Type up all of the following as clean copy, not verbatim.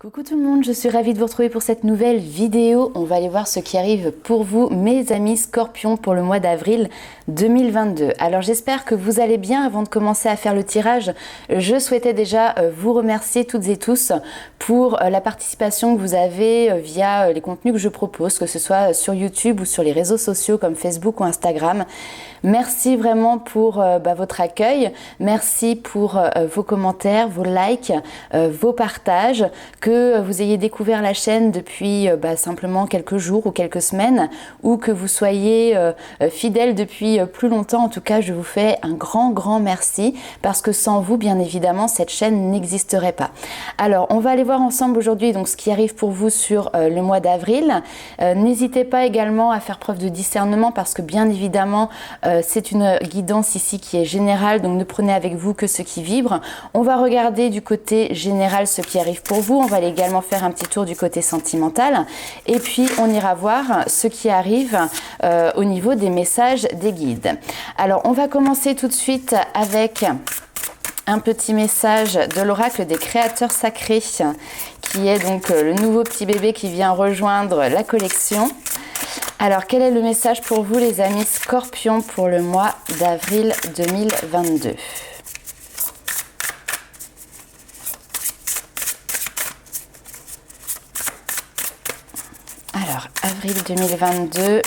Coucou tout le monde, je suis ravie de vous retrouver pour cette nouvelle vidéo. On va aller voir ce qui arrive pour vous, mes amis Scorpions, pour le mois d'avril 2022. Alors j'espère que vous allez bien. Avant de commencer à faire le tirage, je souhaitais déjà vous remercier toutes et tous pour la participation que vous avez via les contenus que je propose, que ce soit sur YouTube ou sur les réseaux sociaux comme Facebook ou Instagram. Merci vraiment pour votre accueil, merci pour vos commentaires, vos likes, vos partages, que vous ayez découvert la chaîne depuis simplement quelques jours ou quelques semaines, ou que vous soyez fidèle depuis plus longtemps. En tout cas, je vous fais un grand merci, parce que sans vous, bien évidemment, cette chaîne n'existerait pas. Alors, on va aller voir ensemble aujourd'hui donc ce qui arrive pour vous sur le mois d'avril. N'hésitez pas également à faire preuve de discernement, parce que bien évidemment, c'est une guidance ici qui est générale, donc ne prenez avec vous que ce qui vibre. On va regarder du côté général ce qui arrive pour vous. On va aller également faire un petit tour du côté sentimental. Et puis, on ira voir ce qui arrive au niveau des messages des guides. Alors, on va commencer tout de suite avec un petit message de l'oracle des créateurs sacrés, qui est donc le nouveau petit bébé qui vient rejoindre la collection. Alors, quel est le message pour vous, les amis Scorpions, pour le mois d'avril 2022 ? Alors, avril 2022.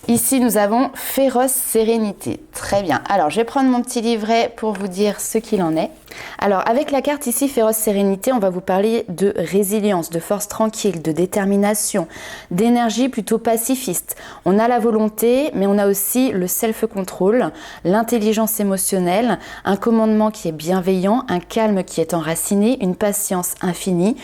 Ici, nous avons féroce sérénité. Très bien. Alors, je vais prendre mon petit livret pour vous dire ce qu'il en est. Alors, avec la carte ici, féroce sérénité, on va vous parler de résilience, de force tranquille, de détermination, d'énergie plutôt pacifiste. On a la volonté, mais on a aussi le self-control, l'intelligence émotionnelle, un commandement qui est bienveillant, un calme qui est enraciné, une patience infinie.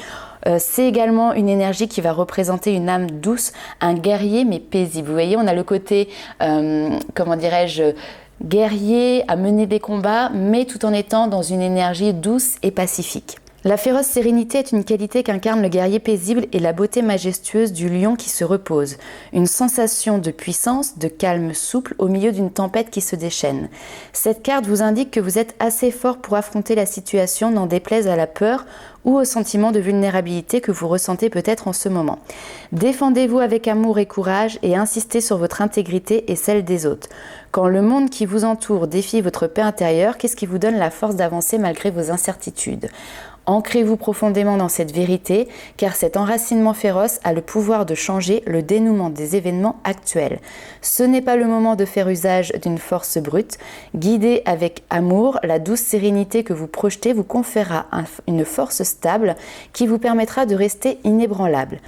C'est également une énergie qui va représenter une âme douce, un guerrier mais paisible. Vous voyez, on a le côté, comment dirais-je, guerrier à mener des combats, mais tout en étant dans une énergie douce et pacifique. La féroce sérénité est une qualité qu'incarne le guerrier paisible et la beauté majestueuse du lion qui se repose. Une sensation de puissance, de calme souple au milieu d'une tempête qui se déchaîne. Cette carte vous indique que vous êtes assez fort pour affronter la situation, n'en déplaise à la peur ou au sentiment de vulnérabilité que vous ressentez peut-être en ce moment. Défendez-vous avec amour et courage et insistez sur votre intégrité et celle des autres. Quand le monde qui vous entoure défie votre paix intérieure, qu'est-ce qui vous donne la force d'avancer malgré vos incertitudes ? Ancrez-vous profondément dans cette vérité, car cet enracinement féroce a le pouvoir de changer le dénouement des événements actuels. Ce n'est pas le moment de faire usage d'une force brute. Guidez avec amour, la douce sérénité que vous projetez vous conférera une force stable qui vous permettra de rester inébranlable.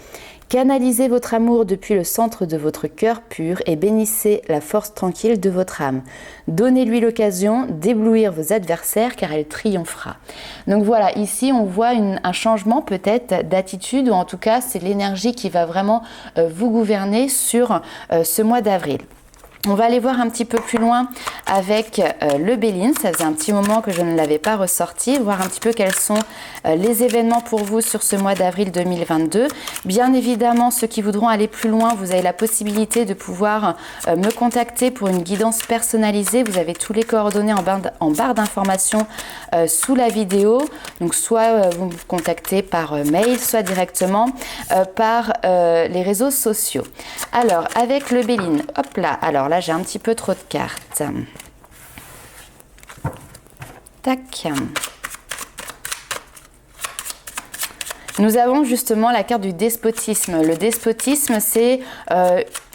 Canalisez votre amour depuis le centre de votre cœur pur et bénissez la force tranquille de votre âme. Donnez-lui l'occasion d'éblouir vos adversaires car elle triomphera. Donc voilà, ici on voit un changement peut-être d'attitude, ou en tout cas c'est l'énergie qui va vraiment vous gouverner sur ce mois d'avril. On va aller voir un petit peu plus loin avec le Béline. Ça faisait un petit moment que je ne l'avais pas ressorti. Voir un petit peu quels sont les événements pour vous sur ce mois d'avril 2022. Bien évidemment, ceux qui voudront aller plus loin, vous avez la possibilité de pouvoir me contacter pour une guidance personnalisée. Vous avez tous les coordonnées en barre d'informations sous la vidéo. Donc soit vous me contactez par mail, soit directement par les réseaux sociaux. Alors, avec le Béline, hop là, alors là, j'ai un petit peu trop de cartes. Tac. Nous avons justement la carte du despotisme. Le despotisme, c'est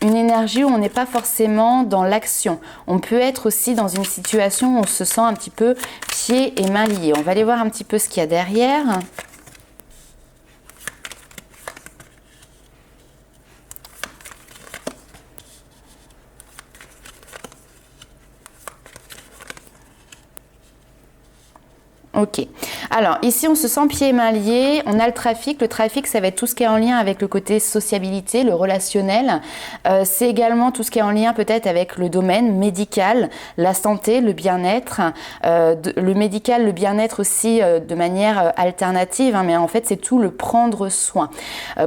une énergie où on n'est pas forcément dans l'action. On peut être aussi dans une situation où on se sent un petit peu pieds et mains liés. On va aller voir un petit peu ce qu'il y a derrière. Ok, Alors, ici, on se sent pieds et mains liés. On a le trafic. Le trafic, ça va être tout ce qui est en lien avec le côté sociabilité, le relationnel. C'est également tout ce qui est en lien peut-être avec le domaine médical, la santé, le bien-être. Le médical, le bien-être aussi de manière alternative, hein, mais en fait, c'est tout le prendre soin.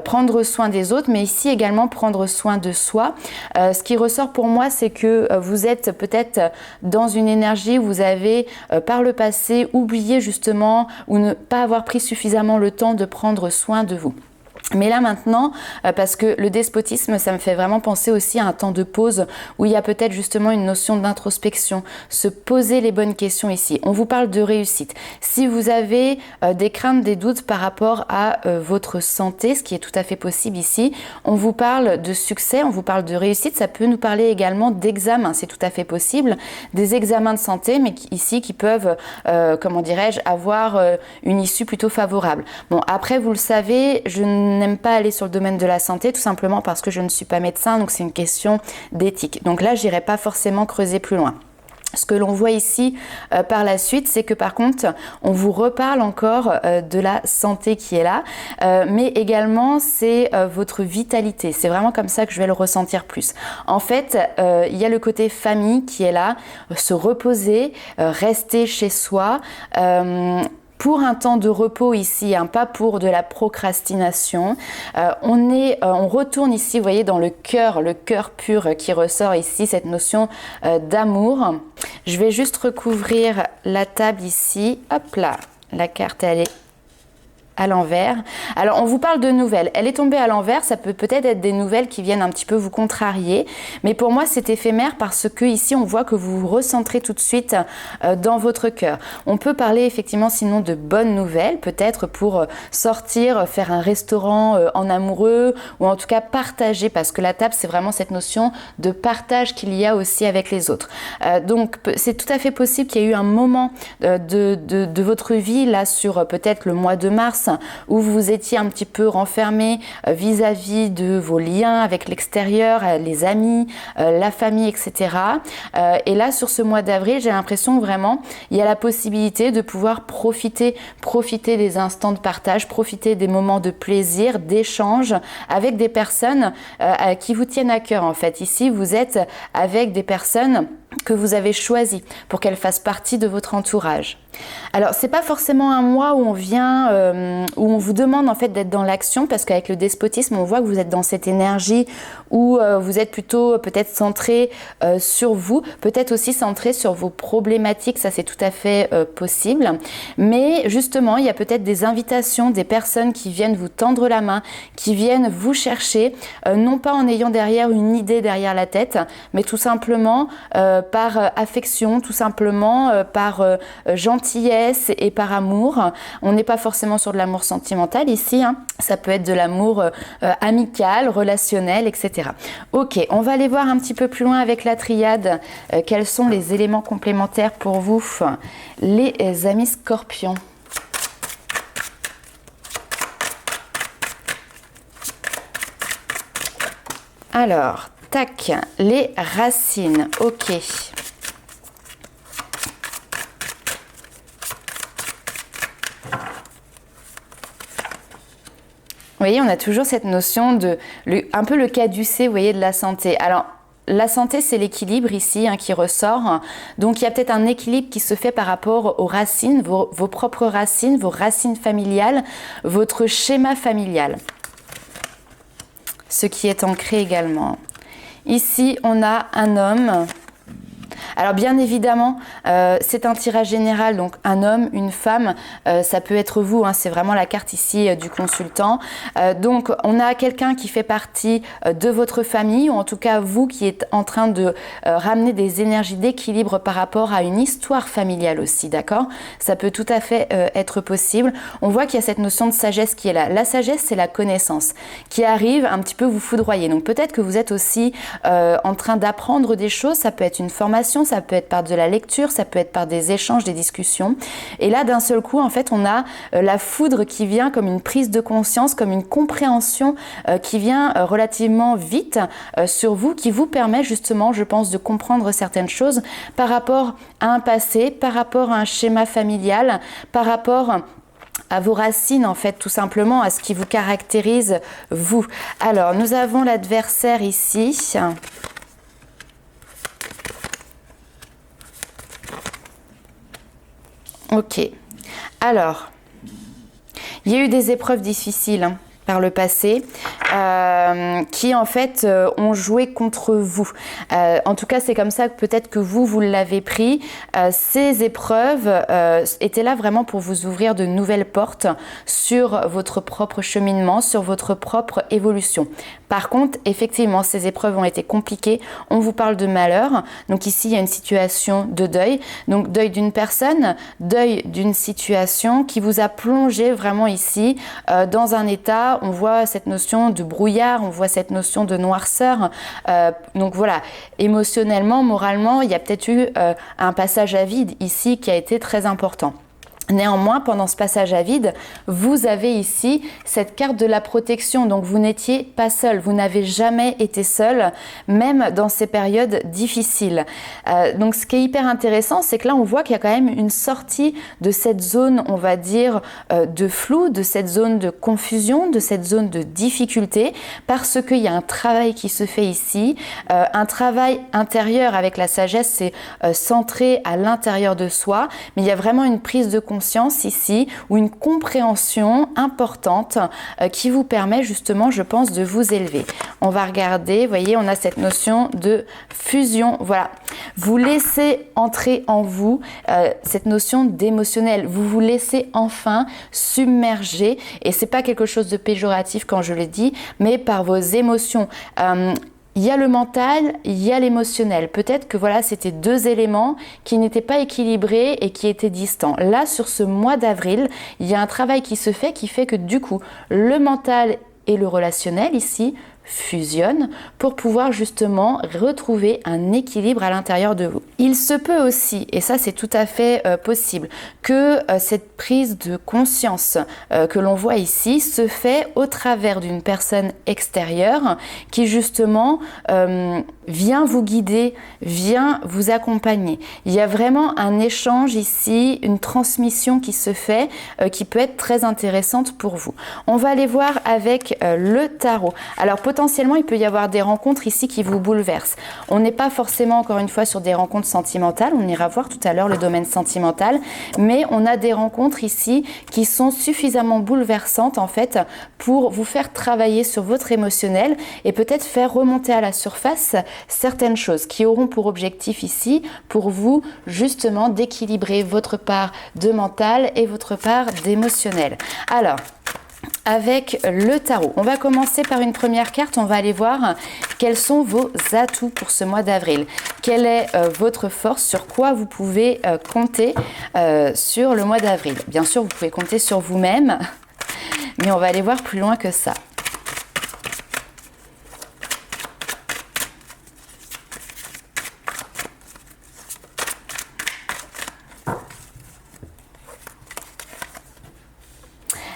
Prendre soin des autres, mais ici également prendre soin de soi. Ce qui ressort pour moi, c'est que vous êtes peut-être dans une énergie où vous avez par le passé oublié justement ou ne pas avoir pris suffisamment le temps de prendre soin de vous. Mais là maintenant, parce que le despotisme, ça me fait vraiment penser aussi à un temps de pause où il y a peut-être justement une notion d'introspection, se poser les bonnes questions ici. On vous parle de réussite. Si vous avez des craintes, des doutes par rapport à votre santé, ce qui est tout à fait possible ici, on vous parle de succès, on vous parle de réussite, ça peut nous parler également d'examens, c'est tout à fait possible, des examens de santé, mais ici qui peuvent, comment dirais-je, avoir une issue plutôt favorable. Bon, après, vous le savez, je n'aime pas aller sur le domaine de la santé tout simplement parce que je ne suis pas médecin, donc c'est une question d'éthique. Donc là, j'irai pas forcément creuser plus loin. Ce que l'on voit ici par la suite, c'est que par contre, on vous reparle encore de la santé qui est là, mais également c'est votre vitalité. C'est vraiment comme ça que je vais le ressentir plus. En fait, il y a le côté famille qui est là, se reposer, rester chez soi, pour un temps de repos ici, hein, pas pour de la procrastination. On retourne ici, vous voyez, dans le cœur pur qui ressort ici, cette notion d'amour. Je vais juste recouvrir la table ici. Hop là, la carte, elle est à l'envers. Alors, on vous parle de nouvelles. Elle est tombée à l'envers, ça peut peut-être être des nouvelles qui viennent un petit peu vous contrarier, mais pour moi, c'est éphémère parce que ici, on voit que vous vous recentrez tout de suite dans votre cœur. On peut parler effectivement sinon de bonnes nouvelles, peut-être pour sortir, faire un restaurant en amoureux ou en tout cas partager, parce que la table, c'est vraiment cette notion de partage qu'il y a aussi avec les autres. Donc, c'est tout à fait possible qu'il y ait eu un moment de votre vie là sur peut-être le mois de mars où vous étiez un petit peu renfermé vis-à-vis de vos liens avec l'extérieur, les amis, la famille, etc. Et là, sur ce mois d'avril, j'ai l'impression vraiment il y a la possibilité de pouvoir profiter des instants de partage, profiter des moments de plaisir, d'échange avec des personnes qui vous tiennent à cœur en fait. Ici, vous êtes avec des personnes que vous avez choisies pour qu'elles fassent partie de votre entourage. Alors, c'est pas forcément un mois où on vient, où on vous demande en fait d'être dans l'action, parce qu'avec le despotisme, on voit que vous êtes dans cette énergie où vous êtes plutôt peut-être centré sur vous, peut-être aussi centré sur vos problématiques, ça c'est tout à fait possible. Mais justement, il y a peut-être des invitations, des personnes qui viennent vous tendre la main, qui viennent vous chercher, non pas en ayant derrière une idée derrière la tête, mais tout simplement par affection, tout simplement par gentillesse et par amour. On n'est pas forcément sur de l'amour sentimental ici, hein. Ça peut être de l'amour amical, relationnel, etc. Ok, on va aller voir un petit peu plus loin avec la triade. Quels sont les éléments complémentaires pour vous, les amis scorpions? Alors, tac, les racines, ok. Vous voyez, on a toujours cette notion de, un peu le caducé, vous voyez, de la santé. Alors, la santé, c'est l'équilibre ici hein, qui ressort. Donc, il y a peut-être un équilibre qui se fait par rapport aux racines, vos propres racines, vos racines familiales, votre schéma familial. Ce qui est ancré également. Ici, on a un homme. Alors bien évidemment, c'est un tirage général, donc un homme, une femme, ça peut être vous, hein, c'est vraiment la carte ici du consultant. Donc on a quelqu'un qui fait partie de votre famille, ou en tout cas vous qui êtes en train de ramener des énergies d'équilibre par rapport à une histoire familiale aussi, d'accord? Ça peut tout à fait être possible. On voit qu'il y a cette notion de sagesse qui est là. La sagesse, c'est la connaissance qui arrive un petit peu vous foudroyer. Donc peut-être que vous êtes aussi en train d'apprendre des choses, ça peut être une formation, méditation, ça peut être par de la lecture, ça peut être par des échanges, des discussions. Et là, d'un seul coup, en fait, on a la foudre qui vient comme une prise de conscience, comme une compréhension qui vient relativement vite sur vous, qui vous permet justement, je pense, de comprendre certaines choses par rapport à un passé, par rapport à un schéma familial, par rapport à vos racines, en fait, tout simplement, à ce qui vous caractérise, vous. Alors, nous avons l'adversaire ici. Ok. Alors, il y a eu des épreuves difficiles par le passé qui en fait ont joué contre vous. En tout cas, c'est comme ça que peut-être que vous l'avez pris. Ces épreuves étaient là vraiment pour vous ouvrir de nouvelles portes sur votre propre cheminement, sur votre propre évolution. Par contre, effectivement, ces épreuves ont été compliquées. On vous parle de malheur. Donc ici, il y a une situation de deuil. Donc deuil d'une personne, deuil d'une situation qui vous a plongé vraiment ici dans un état. On voit cette notion de brouillard, on voit cette notion de noirceur. Donc voilà, émotionnellement, moralement, il y a peut-être eu un passage à vide ici qui a été très important. Néanmoins, pendant ce passage à vide, vous avez ici cette carte de la protection. Donc, vous n'étiez pas seul. Vous n'avez jamais été seul, même dans ces périodes difficiles. Donc, ce qui est hyper intéressant, c'est que là, on voit qu'il y a quand même une sortie de cette zone, on va dire, de flou, de cette zone de confusion, de cette zone de difficulté, parce qu'il y a un travail qui se fait ici, un travail intérieur avec la sagesse, c'est centré à l'intérieur de soi, mais il y a vraiment une prise de conscience ici ou une compréhension importante qui vous permet justement, je pense, de vous élever. On va regarder, vous voyez, on a cette notion de fusion. Voilà, vous laissez entrer en vous cette notion d'émotionnel. Vous vous laissez enfin submerger, et c'est pas quelque chose de péjoratif quand je le dis, mais par vos émotions. Il y a le mental, il y a l'émotionnel. Peut-être que voilà, c'était deux éléments qui n'étaient pas équilibrés et qui étaient distants. Là, sur ce mois d'avril, il y a un travail qui se fait qui fait que du coup, le mental et le relationnel ici fusionnent pour pouvoir justement retrouver un équilibre à l'intérieur de vous. Il se peut aussi, et ça c'est tout à fait possible, que cette prise de conscience que l'on voit ici se fait au travers d'une personne extérieure qui justement vient vous guider, vient vous accompagner. Il y a vraiment un échange ici, une transmission qui se fait qui peut être très intéressante pour vous. On va aller voir avec le tarot. Alors potentiellement, il peut y avoir des rencontres ici qui vous bouleversent. On n'est pas forcément, encore une fois, sur des rencontres sentimentales. On ira voir tout à l'heure le domaine sentimental. Mais on a des rencontres ici qui sont suffisamment bouleversantes, en fait, pour vous faire travailler sur votre émotionnel et peut-être faire remonter à la surface certaines choses qui auront pour objectif ici, pour vous, justement, d'équilibrer votre part de mental et votre part d'émotionnel. Alors, avec le tarot, on va commencer par une première carte. On va aller voir quels sont vos atouts pour ce mois d'avril. Quelle est votre force, sur quoi vous pouvez compter sur le mois d'avril. Bien sûr, vous pouvez compter sur vous-même, mais on va aller voir plus loin que ça.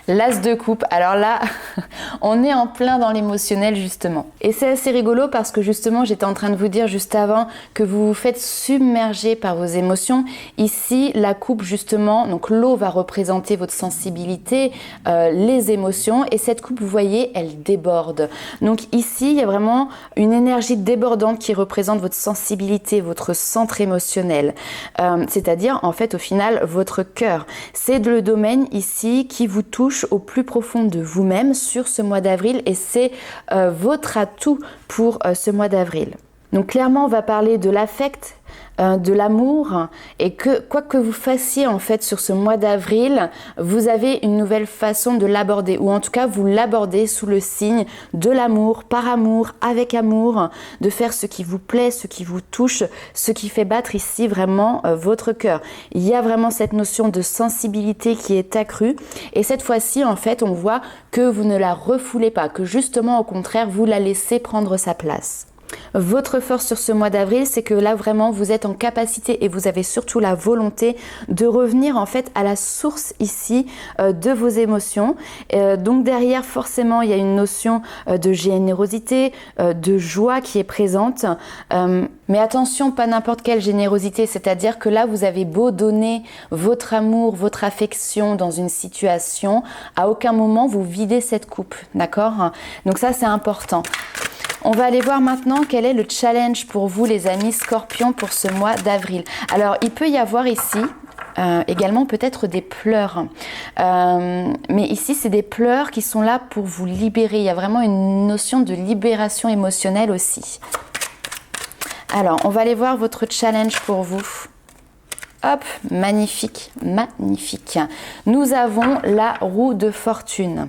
L'As de coupe, alors là, on est en plein dans l'émotionnel justement. Et c'est assez rigolo parce que justement, j'étais en train de vous dire juste avant que vous vous faites submerger par vos émotions. Ici, la coupe justement, donc l'eau va représenter votre sensibilité, les émotions. Et cette coupe, vous voyez, elle déborde. Donc ici, il y a vraiment une énergie débordante qui représente votre sensibilité, votre centre émotionnel. C'est-à-dire, en fait, au final, votre cœur. C'est le domaine ici qui vous touche au plus profond de vous-même sur ce mois d'avril et c'est votre atout pour ce mois d'avril. Donc clairement, on va parler de l'affect, de l'amour et que quoi que vous fassiez en fait sur ce mois d'avril, vous avez une nouvelle façon de l'aborder ou en tout cas vous l'abordez sous le signe de l'amour, par amour, avec amour, de faire ce qui vous plaît, ce qui vous touche, ce qui fait battre ici vraiment votre cœur. Il y a vraiment cette notion de sensibilité qui est accrue et cette fois-ci en fait on voit que vous ne la refoulez pas, que justement au contraire vous la laissez prendre sa place. Votre force sur ce mois d'avril, c'est que là vraiment vous êtes en capacité et vous avez surtout la volonté de revenir en fait à la source ici de vos émotions. Donc derrière forcément il y a une notion de générosité, de joie qui est présente. Mais attention, pas n'importe quelle générosité, c'est-à-dire que là vous avez beau donner votre amour, votre affection dans une situation, à aucun moment vous videz cette coupe, d'accord? Donc ça c'est important. On va aller voir maintenant quel est le challenge pour vous les amis Scorpions pour ce mois d'avril. Alors il peut y avoir ici également peut-être des pleurs. Mais ici c'est des pleurs qui sont là pour vous libérer. Il y a vraiment une notion de libération émotionnelle aussi. Alors on va aller voir votre challenge pour vous. Hop, magnifique, magnifique. Nous avons la roue de fortune.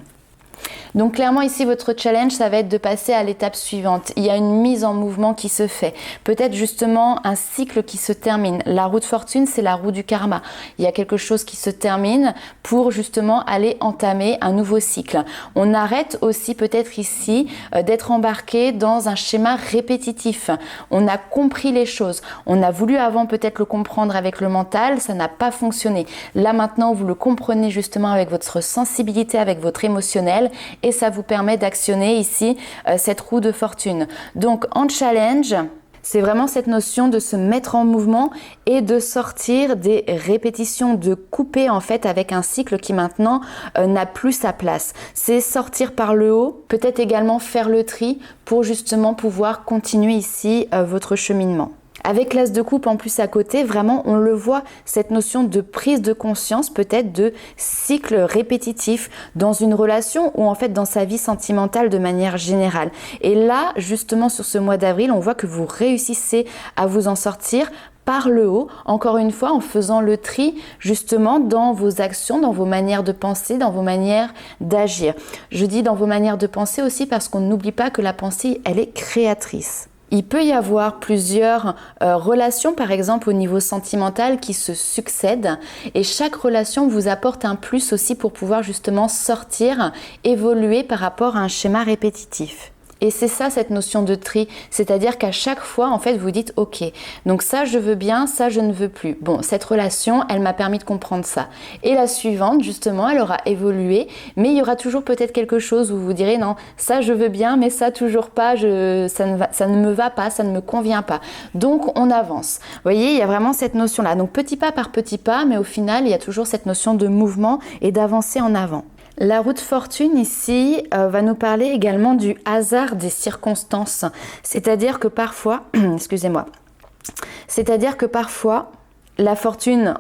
Donc clairement ici votre challenge ça va être de passer à l'étape suivante. Il y a une mise en mouvement qui se fait. Peut-être justement un cycle qui se termine. La roue de fortune c'est la roue du karma. Il y a quelque chose qui se termine pour justement aller entamer un nouveau cycle. On arrête aussi peut-être ici d'être embarqué dans un schéma répétitif. On a compris les choses. On a voulu avant peut-être le comprendre avec le mental, ça n'a pas fonctionné. Là maintenant vous le comprenez justement avec votre sensibilité, avec votre émotionnel. Et ça vous permet d'actionner ici cette roue de fortune. Donc en challenge, c'est vraiment cette notion de se mettre en mouvement et de sortir des répétitions, de couper en fait avec un cycle qui maintenant n'a plus sa place. C'est sortir par le haut, peut-être également faire le tri pour justement pouvoir continuer ici votre cheminement. Avec l'as de coupe en plus à côté, vraiment on le voit, cette notion de prise de conscience, peut-être de cycle répétitif dans une relation ou en fait dans sa vie sentimentale de manière générale. Et là, justement sur ce mois d'avril, on voit que vous réussissez à vous en sortir par le haut, encore une fois en faisant le tri justement dans vos actions, dans vos manières de penser, dans vos manières d'agir. Je dis dans vos manières de penser aussi parce qu'on n'oublie pas que la pensée, elle est créatrice. Il peut y avoir plusieurs relations, par exemple au niveau sentimental, qui se succèdent et chaque relation vous apporte un plus aussi pour pouvoir justement sortir, évoluer par rapport à un schéma répétitif. Et c'est ça cette notion de tri, c'est-à-dire qu'à chaque fois en fait vous dites ok, donc ça je veux bien, ça je ne veux plus. Bon, cette relation elle m'a permis de comprendre ça. Et la suivante justement elle aura évolué, mais il y aura toujours peut-être quelque chose où vous direz non, ça je veux bien, mais ça toujours pas, ça ne me va pas, ça ne me convient pas. Donc on avance. Vous voyez, il y a vraiment cette notion là. Donc petit pas par petit pas, mais au final il y a toujours cette notion de mouvement et d'avancer en avant. La roue de fortune ici va nous parler également du hasard des circonstances. C'est-à-dire que parfois, excusez-moi, la fortune,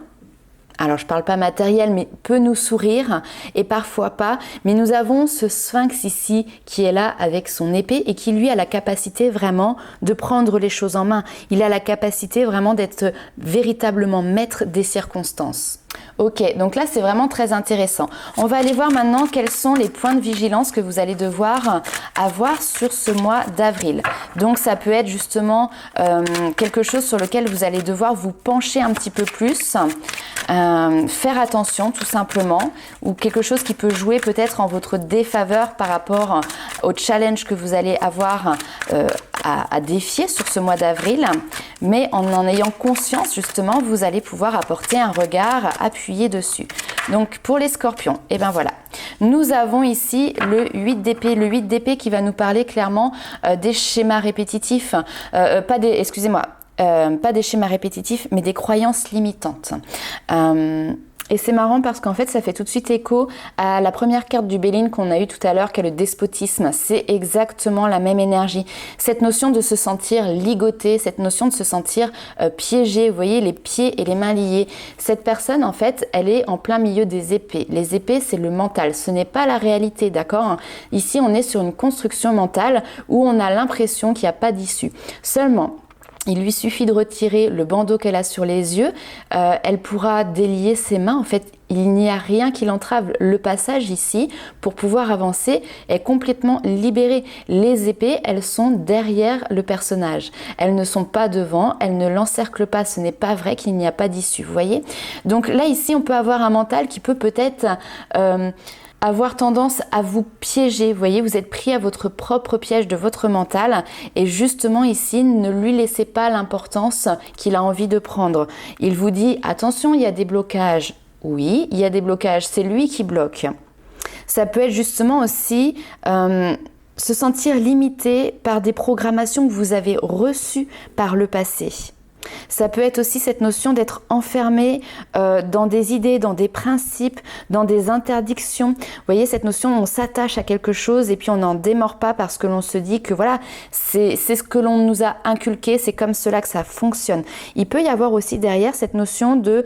alors je ne parle pas matériel, mais peut nous sourire et parfois pas. Mais nous avons ce sphinx ici qui est là avec son épée et qui lui a la capacité vraiment de prendre les choses en main. Il a la capacité vraiment d'être véritablement maître des circonstances. Ok, donc là c'est vraiment très intéressant. On va aller voir maintenant quels sont les points de vigilance que vous allez devoir avoir sur ce mois d'avril. Donc ça peut être justement quelque chose sur lequel vous allez devoir vous pencher un petit peu plus, faire attention tout simplement, ou quelque chose qui peut jouer peut-être en votre défaveur par rapport au challenge que vous allez avoir à défier sur ce mois d'avril, mais en ayant conscience justement, vous allez pouvoir apporter un regard appuyé dessus. Donc pour les scorpions, et ben voilà, nous avons ici le 8 d'épée, le 8 d'épée qui va nous parler clairement des schémas répétitifs, pas des schémas répétitifs, mais des croyances limitantes. Et c'est marrant parce qu'en fait, ça fait tout de suite écho à la première carte du Béline qu'on a eue tout à l'heure, qui est le despotisme. C'est exactement la même énergie. Cette notion de se sentir ligoté, cette notion de se sentir piégé, vous voyez, les pieds et les mains liés. Cette personne, en fait, elle est en plein milieu des épées. Les épées, c'est le mental. Ce n'est pas la réalité, d'accord? Ici, on est sur une construction mentale où on a l'impression qu'il n'y a pas d'issue. Seulement, il lui suffit de retirer le bandeau qu'elle a sur les yeux, elle pourra délier ses mains. En fait, il n'y a rien qui l'entrave. Le passage ici, pour pouvoir avancer, est complètement libéré. Les épées, elles sont derrière le personnage. Elles ne sont pas devant, elles ne l'encerclent pas. Ce n'est pas vrai qu'il n'y a pas d'issue, vous voyez? Donc là, ici, on peut avoir un mental qui peut peut-être avoir tendance à vous piéger. Vous voyez, vous êtes pris à votre propre piège de votre mental et justement ici, ne lui laissez pas l'importance qu'il a envie de prendre. Il vous dit, attention, il y a des blocages. Oui, il y a des blocages, c'est lui qui bloque. Ça peut être justement aussi se sentir limité par des programmations que vous avez reçues par le passé. Ça peut être aussi cette notion d'être enfermé dans des idées, dans des principes, dans des interdictions. Vous voyez, cette notion, on s'attache à quelque chose et puis on n'en démord pas parce que l'on se dit que voilà, c'est ce que l'on nous a inculqué, c'est comme cela que ça fonctionne. Il peut y avoir aussi derrière cette notion de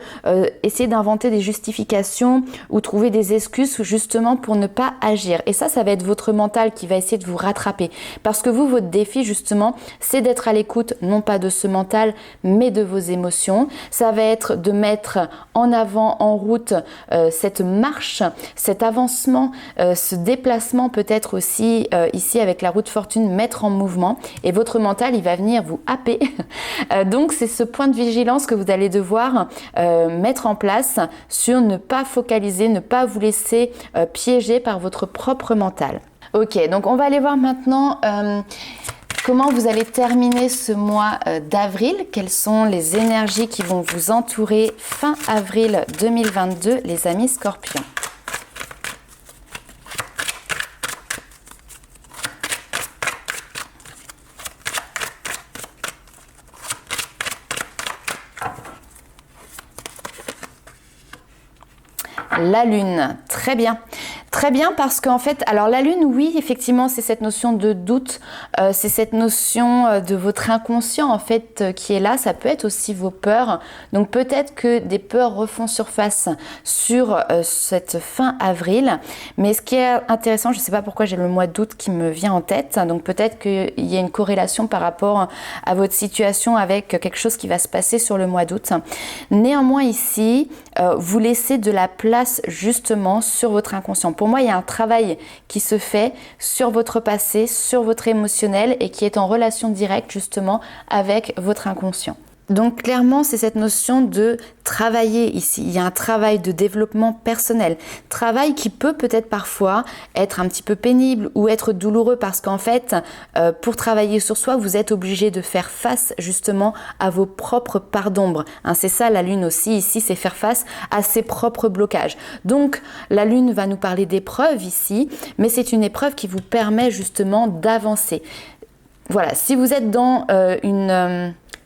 essayer d'inventer des justifications ou trouver des excuses justement pour ne pas agir. Et ça va être votre mental qui va essayer de vous rattraper. Parce que vous, votre défi justement, c'est d'être à l'écoute, non pas de ce mental, mais de vos émotions. Ça va être de mettre en avant, en route, cette marche, cet avancement, ce déplacement peut-être aussi ici avec la roue de fortune, mettre en mouvement. Et votre mental, il va venir vous happer. Donc c'est ce point de vigilance que vous allez devoir mettre en place sur ne pas focaliser, ne pas vous laisser piéger par votre propre mental. Ok, donc on va aller voir maintenant comment vous allez terminer ce mois d'avril. Quelles sont les énergies qui vont vous entourer fin avril 2022, les amis Scorpions? La lune, très bien. Très bien parce qu'en fait, alors la lune, oui, effectivement, c'est cette notion de doute, c'est cette notion de votre inconscient en fait qui est là. Ça peut être aussi vos peurs. Donc peut-être que des peurs refont surface sur cette fin avril. Mais ce qui est intéressant, je ne sais pas pourquoi j'ai le mois d'août qui me vient en tête. Donc peut-être qu'il y a une corrélation par rapport à votre situation avec quelque chose qui va se passer sur le mois d'août. Néanmoins ici, vous laissez de la place justement sur votre inconscient. Pour moi, il y a un travail qui se fait sur votre passé, sur votre émotionnel et qui est en relation directe justement avec votre inconscient. Donc clairement, c'est cette notion de travailler ici. Il y a un travail de développement personnel. Travail qui peut peut-être parfois être un petit peu pénible ou être douloureux parce qu'en fait, pour travailler sur soi, vous êtes obligé de faire face justement à vos propres parts d'ombre. Hein, c'est ça la lune aussi ici, c'est faire face à ses propres blocages. Donc la lune va nous parler d'épreuve ici, mais c'est une épreuve qui vous permet justement d'avancer. Voilà, si vous êtes dans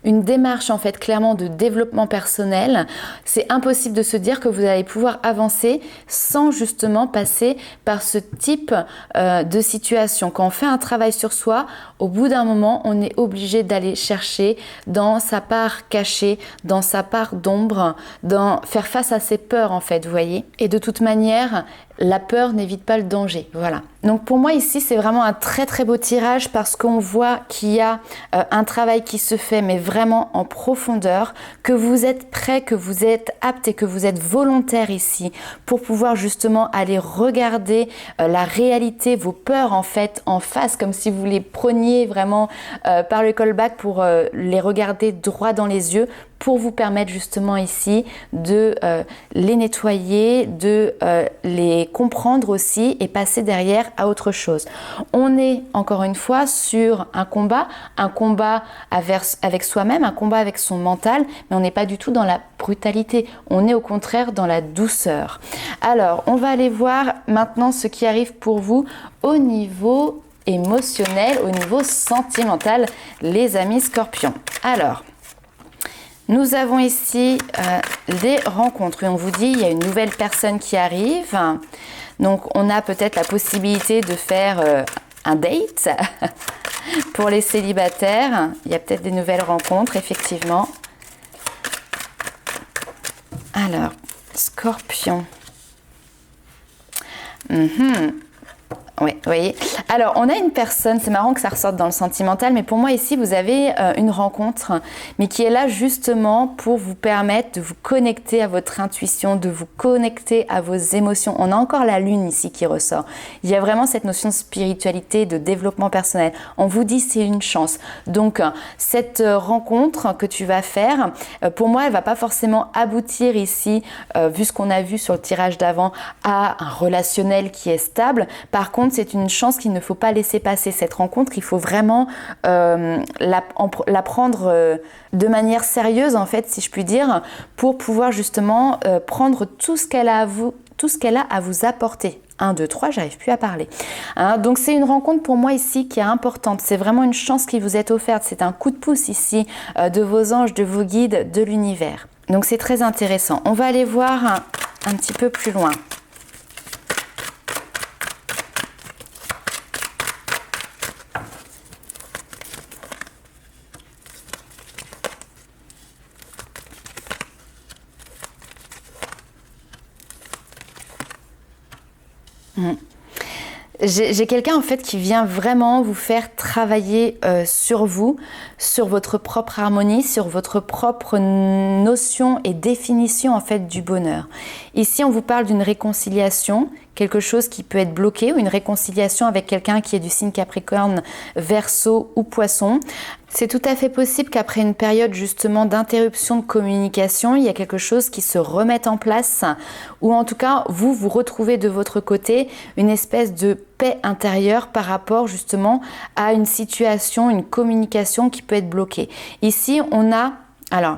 une démarche en fait clairement de développement personnel, c'est impossible de se dire que vous allez pouvoir avancer sans justement passer par ce type de situation. Quand on fait un travail sur soi, au bout d'un moment, on est obligé d'aller chercher dans sa part cachée, dans sa part d'ombre, dans faire face à ses peurs en fait, vous voyez. Et de toute manière, la peur n'évite pas le danger, voilà. Donc pour moi ici, c'est vraiment un très très beau tirage parce qu'on voit qu'il y a un travail qui se fait, mais vraiment en profondeur, que vous êtes prêt, que vous êtes apte et que vous êtes volontaire ici pour pouvoir justement aller regarder la réalité, vos peurs en fait en face, comme si vous les preniez vraiment par le callback pour les regarder droit dans les yeux, pour vous permettre justement ici de les nettoyer, de les comprendre aussi et passer derrière à autre chose. On est encore une fois sur un combat avec soi-même, un combat avec son mental, mais on n'est pas du tout dans la brutalité, on est au contraire dans la douceur. Alors, on va aller voir maintenant ce qui arrive pour vous au niveau émotionnel, au niveau sentimental, les amis Scorpions. Alors, nous avons ici des rencontres et on vous dit il y a une nouvelle personne qui arrive. Donc on a peut-être la possibilité de faire un date pour les célibataires. Il y a peut-être des nouvelles rencontres, effectivement. Alors, Scorpion. Oui, vous voyez. Alors, on a une personne, c'est marrant que ça ressorte dans le sentimental, mais pour moi ici, vous avez une rencontre, mais qui est là justement pour vous permettre de vous connecter à votre intuition, de vous connecter à vos émotions. On a encore la lune ici qui ressort. Il y a vraiment cette notion de spiritualité, de développement personnel. On vous dit c'est une chance. Donc, cette rencontre que tu vas faire, pour moi, elle va pas forcément aboutir ici, vu ce qu'on a vu sur le tirage d'avant, à un relationnel qui est stable. Par contre, c'est une chance qu'il ne faut pas laisser passer. Cette rencontre, il faut vraiment la prendre de manière sérieuse, en fait, si je puis dire, pour pouvoir justement prendre tout ce qu'elle a à vous apporter. 1, 2, 3, j'arrive plus à parler. Hein, donc c'est une rencontre pour moi ici qui est importante. C'est vraiment une chance qui vous est offerte. C'est un coup de pouce ici de vos anges, de vos guides, de l'univers. Donc c'est très intéressant. On va aller voir un petit peu plus loin. J'ai quelqu'un en fait qui vient vraiment vous faire travailler sur vous, sur votre propre harmonie, sur votre propre notion et définition en fait du bonheur. Ici, on vous parle d'une réconciliation, quelque chose qui peut être bloqué, ou une réconciliation avec quelqu'un qui est du signe Capricorne, Verseau ou Poisson. C'est tout à fait possible qu'après une période justement d'interruption de communication, il y a quelque chose qui se remette en place, ou en tout cas vous retrouvez de votre côté une espèce de paix intérieure par rapport justement à une situation, une communication qui peut être bloquée. Ici, on a... Alors,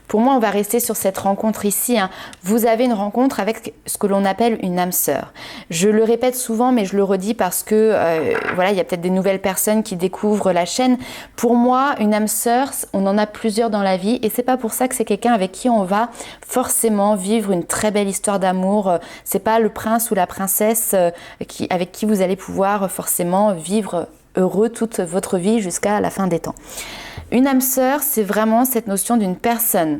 pour moi, on va rester sur cette rencontre ici. Hein. Vous avez une rencontre avec ce que l'on appelle une âme sœur. Je le répète souvent, mais je le redis parce que voilà, il y a peut-être des nouvelles personnes qui découvrent la chaîne. Pour moi, une âme sœur, on en a plusieurs dans la vie, et c'est pas pour ça que c'est quelqu'un avec qui on va forcément vivre une très belle histoire d'amour. C'est pas le prince ou la princesse avec qui vous allez pouvoir forcément vivre heureux toute votre vie jusqu'à la fin des temps. Une âme sœur, c'est vraiment cette notion d'une personne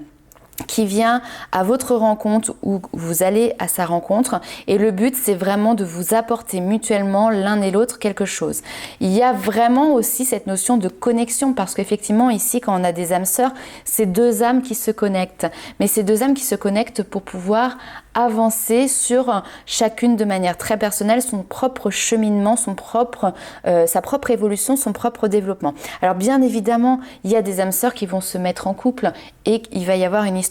qui vient à votre rencontre ou vous allez à sa rencontre, et le but c'est vraiment de vous apporter mutuellement l'un et l'autre quelque chose. Il y a vraiment aussi cette notion de connexion, parce qu'effectivement ici quand on a des âmes sœurs, c'est deux âmes qui se connectent, mais c'est deux âmes qui se connectent pour pouvoir avancer sur chacune de manière très personnelle son propre cheminement, sa propre évolution, son propre développement. Alors bien évidemment, il y a des âmes sœurs qui vont se mettre en couple et il va y avoir une histoire.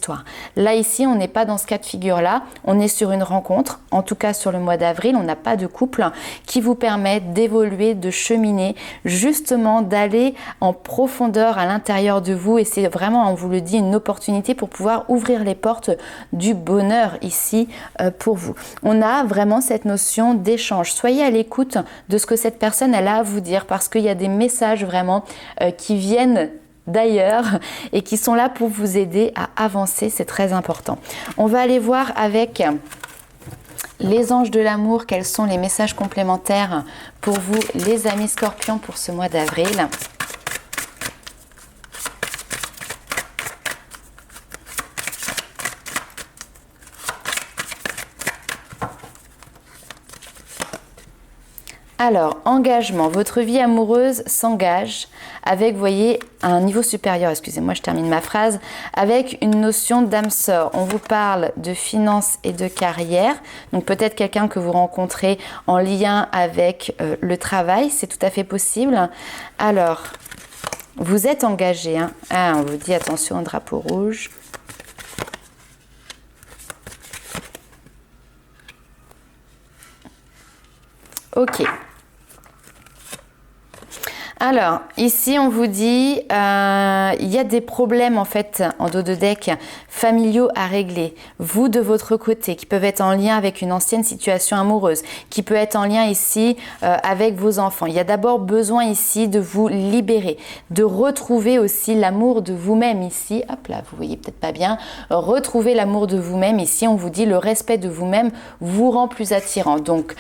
Là ici, on n'est pas dans ce cas de figure-là, on est sur une rencontre, en tout cas sur le mois d'avril, on n'a pas de couple qui vous permet d'évoluer, de cheminer, justement d'aller en profondeur à l'intérieur de vous, et c'est vraiment, on vous le dit, une opportunité pour pouvoir ouvrir les portes du bonheur ici pour vous. On a vraiment cette notion d'échange. Soyez à l'écoute de ce que cette personne elle a à vous dire, parce qu'il y a des messages vraiment qui viennent d'ailleurs et qui sont là pour vous aider à avancer. C'est très important. On va aller voir avec les anges de l'amour quels sont les messages complémentaires pour vous, les amis Scorpions, pour ce mois d'avril. Alors, engagement, votre vie amoureuse s'engage avec, vous voyez, à un niveau supérieur, excusez-moi, je termine ma phrase, avec une notion d'âme sœur. On vous parle de finances et de carrière, donc peut-être quelqu'un que vous rencontrez en lien avec le travail, c'est tout à fait possible. Alors, vous êtes engagé, hein. Ah, on vous dit attention au drapeau rouge. Ok. Alors, ici, on vous dit, il y a des problèmes, en fait, en dos de deck, familiaux à régler. Vous, de votre côté, qui peuvent être en lien avec une ancienne situation amoureuse, qui peut être en lien ici avec vos enfants. Il y a d'abord besoin ici de vous libérer, de retrouver aussi l'amour de vous-même ici. Hop là, vous voyez peut-être pas bien. Retrouver l'amour de vous-même ici, on vous dit, le respect de vous-même vous rend plus attirant. Donc,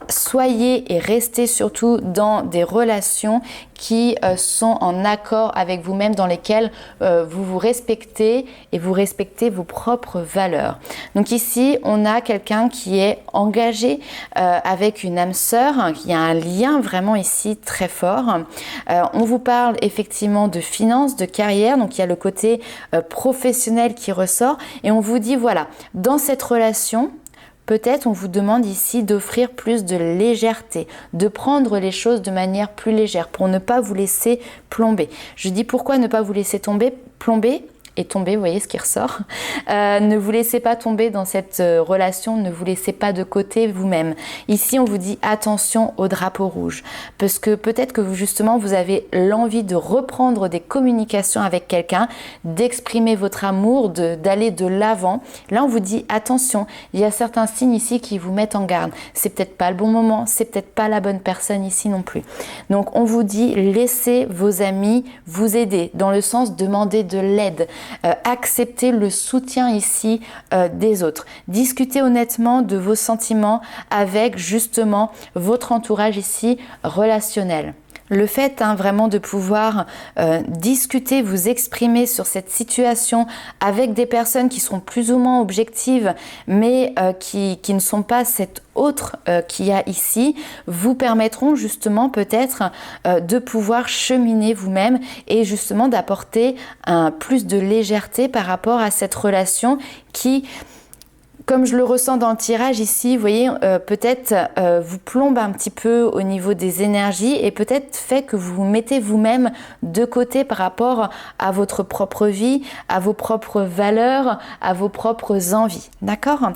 soyez et restez surtout dans des relations qui sont en accord avec vous-même, dans lesquelles vous vous respectez et vous respectez vos propres valeurs. Donc ici, on a quelqu'un qui est engagé avec une âme sœur, il y a un lien vraiment ici très fort. On vous parle effectivement de finances, de carrière, donc il y a le côté professionnel qui ressort et on vous dit voilà, dans cette relation, peut-être on vous demande ici d'offrir plus de légèreté, de prendre les choses de manière plus légère pour ne pas vous laisser plomber. Je dis pourquoi ne pas vous laisser plomber et tomber, vous voyez ce qui ressort. Ne vous laissez pas tomber dans cette relation, ne vous laissez pas de côté vous-même. Ici, on vous dit attention au drapeau rouge, parce que peut-être que vous avez l'envie de reprendre des communications avec quelqu'un, d'exprimer votre amour, d'aller de l'avant. Là, on vous dit attention, il y a certains signes ici qui vous mettent en garde. C'est peut-être pas le bon moment, c'est peut-être pas la bonne personne ici non plus. Donc, on vous dit laissez vos amis vous aider, dans le sens demander de l'aide. Accepter le soutien ici des autres. Discutez honnêtement de vos sentiments avec justement votre entourage ici relationnel. Le fait vraiment de pouvoir discuter, vous exprimer sur cette situation avec des personnes qui sont plus ou moins objectives, mais qui ne sont pas cette autre qu'il y a ici, vous permettront justement peut-être de pouvoir cheminer vous-même et justement d'apporter plus de légèreté par rapport à cette relation qui, comme je le ressens dans le tirage ici, vous voyez, peut-être vous plombe un petit peu au niveau des énergies et peut-être fait que vous vous mettez vous-même de côté par rapport à votre propre vie, à vos propres valeurs, à vos propres envies. D'accord?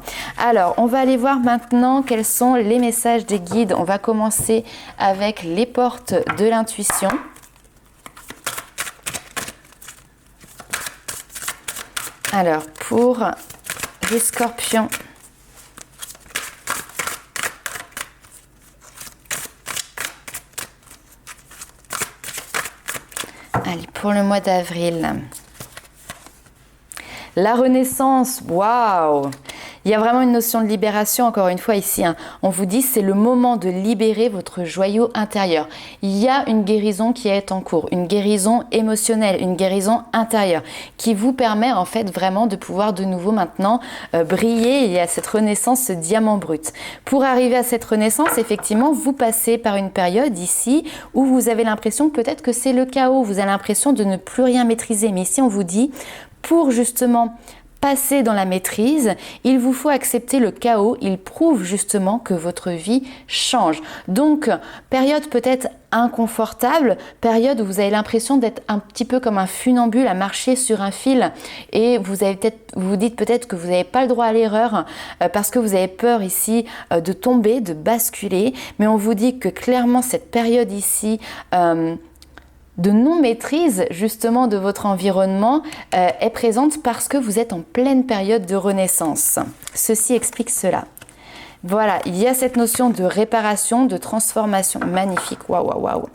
Alors, on va aller voir maintenant quels sont les messages des guides. On va commencer avec les portes de l'intuition. Alors, pour les scorpions, allez, pour le mois d'avril, la renaissance, waouh! Il y a vraiment une notion de libération, encore une fois ici, on vous dit c'est le moment de libérer votre joyau intérieur. Il y a une guérison qui est en cours, une guérison émotionnelle, une guérison intérieure qui vous permet en fait vraiment de pouvoir de nouveau maintenant briller. Il y a cette renaissance, ce diamant brut. Pour arriver à cette renaissance, effectivement, vous passez par une période ici où vous avez l'impression peut-être que c'est le chaos, vous avez l'impression de ne plus rien maîtriser. Mais ici, on vous dit pour justement passer dans la maîtrise, il vous faut accepter le chaos. Il prouve justement que votre vie change. Donc, période peut-être inconfortable, période où vous avez l'impression d'être un petit peu comme un funambule à marcher sur un fil et vous vous dites peut-être que vous n'avez pas le droit à l'erreur parce que vous avez peur ici de tomber, de basculer. Mais on vous dit que clairement cette période ici de non-maîtrise justement de votre environnement est présente parce que vous êtes en pleine période de renaissance. Ceci explique cela. Voilà, il y a cette notion de réparation, de transformation. Magnifique, waouh, waouh, waouh.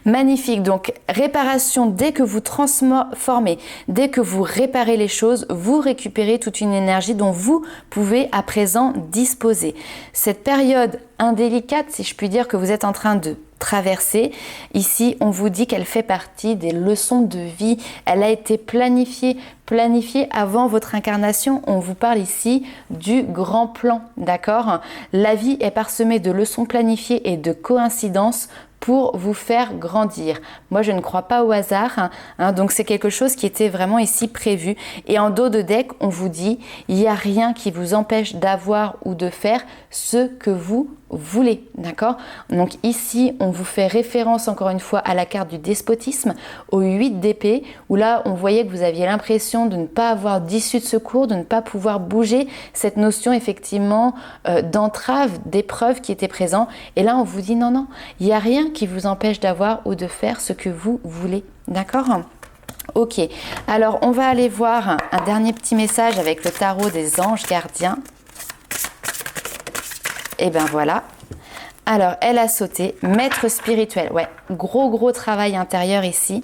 Magnifique, donc réparation, dès que vous transformez, dès que vous réparez les choses, vous récupérez toute une énergie dont vous pouvez à présent disposer. Cette période indélicate, si je puis dire, que vous êtes en train de traverser, ici on vous dit qu'elle fait partie des leçons de vie, elle a été planifiée avant votre incarnation. On vous parle ici du grand plan, d'accord? La vie est parsemée de leçons planifiées et de coïncidences pour vous faire grandir. Moi, je ne crois pas au hasard, donc c'est quelque chose qui était vraiment ici prévu. Et en dos de deck, on vous dit, il n'y a rien qui vous empêche d'avoir ou de faire ce que vous voulez, d'accord? Donc ici, on vous fait référence encore une fois à la carte du despotisme, au 8 d'épée, où là, on voyait que vous aviez l'impression de ne pas avoir d'issue de secours, de ne pas pouvoir bouger, cette notion effectivement d'entrave, d'épreuve qui était présent. Et là, on vous dit non, non, il n'y a rien qui vous empêche d'avoir ou de faire ce que vous voulez, d'accord? Ok, alors on va aller voir un dernier petit message avec le tarot des anges gardiens. Et ben voilà. Alors, elle a sauté, maître spirituel, ouais, gros travail intérieur ici.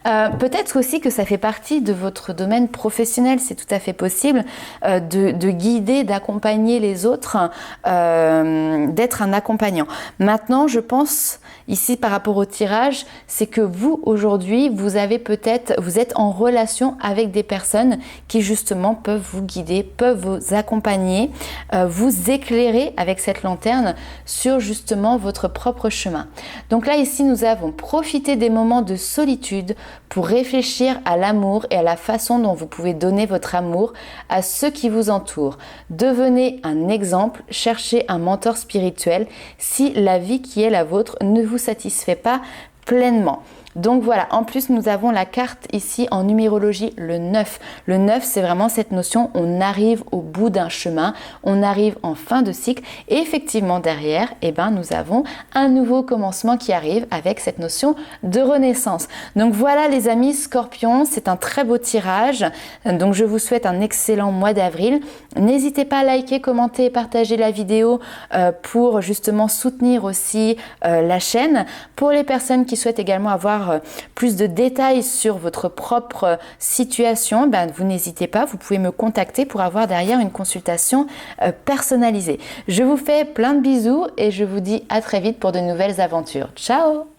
Peut-être aussi que ça fait partie de votre domaine professionnel, c'est tout à fait possible de guider, d'accompagner les autres, d'être un accompagnant. Maintenant, je pense ici par rapport au tirage, c'est que vous aujourd'hui, vous êtes en relation avec des personnes qui justement peuvent vous guider, peuvent vous accompagner, vous éclairer avec cette lanterne sur justement votre propre chemin. Donc là ici, nous avons profité des moments de solitude pour réfléchir à l'amour et à la façon dont vous pouvez donner votre amour à ceux qui vous entourent. Devenez un exemple, cherchez un mentor spirituel si la vie qui est la vôtre ne vous satisfait pas pleinement. Donc voilà, en plus nous avons la carte ici en numérologie, le 9. Le 9, c'est vraiment cette notion, on arrive au bout d'un chemin, on arrive en fin de cycle et effectivement derrière, nous avons un nouveau commencement qui arrive avec cette notion de renaissance. Donc voilà les amis Scorpions, c'est un très beau tirage. Donc je vous souhaite un excellent mois d'avril. N'hésitez pas à liker, commenter et partager la vidéo pour justement soutenir aussi la chaîne. Pour les personnes qui souhaitent également avoir plus de détails sur votre propre situation, vous n'hésitez pas, vous pouvez me contacter pour avoir derrière une consultation personnalisée. Je vous fais plein de bisous et je vous dis à très vite pour de nouvelles aventures. Ciao!